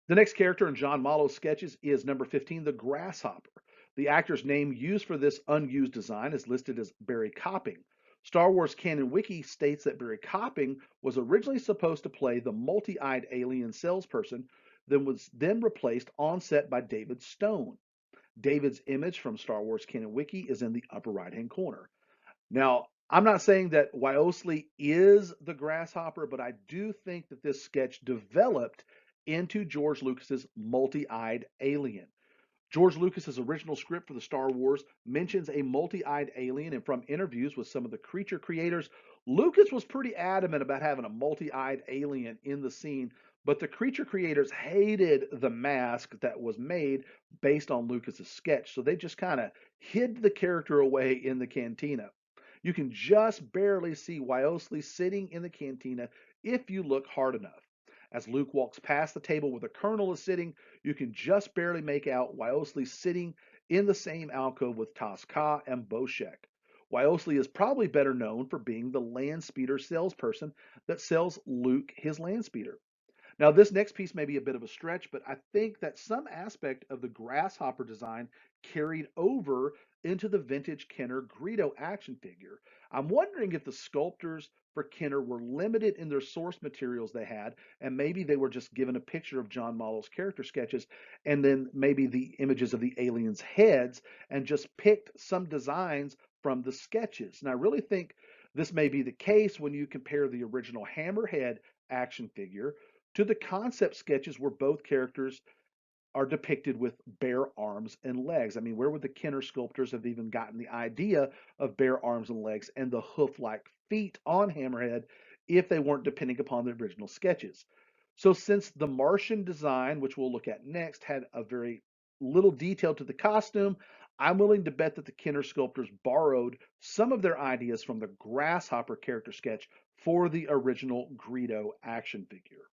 The next character in John Malo's sketches is number 15, the Grasshopper. The actor's name used for this unused design is listed as Barry Copping. Star Wars Canon Wiki states that Barry Copping was originally supposed to play the multi-eyed alien salesperson, then was then replaced on set by David Stone. David's image from Star Wars Canon Wiki is in the upper right-hand corner. Now, I'm not saying that Wioslea is the grasshopper, but I do think that this sketch developed into George Lucas's multi-eyed alien. George Lucas's original script for the Star Wars mentions a multi-eyed alien, and from interviews with some of the creature creators, Lucas was pretty adamant about having a multi-eyed alien in the scene, but the creature creators hated the mask that was made based on Lucas's sketch, so they just kind of hid the character away in the cantina. You can just barely see Wiosley sitting in the cantina if you look hard enough. As Luke walks past the table where the colonel is sitting, you can just barely make out Wiosley sitting in the same alcove with Tasca and Boshek. Wiosley is probably better known for being the land speeder salesperson that sells Luke his land speeder. Now, this next piece may be a bit of a stretch, but I think that some aspect of the grasshopper design carried over into the vintage Kenner Greedo action figure. I'm wondering if the sculptors for Kenner were limited in their source materials they had, and maybe they were just given a picture of John Malo's character sketches and then maybe the images of the aliens' heads and just picked some designs from the sketches. And I really think this may be the case when you compare the original Hammerhead action figure to the concept sketches where both characters are depicted with bare arms and legs. I mean, where would the Kenner sculptors have even gotten the idea of bare arms and legs and the hoof-like feet on Hammerhead if they weren't depending upon the original sketches? So since the Martian design, which we'll look at next, had a very little detail to the costume, I'm willing to bet that the Kenner sculptors borrowed some of their ideas from the Grasshopper character sketch for the original Greedo action figure.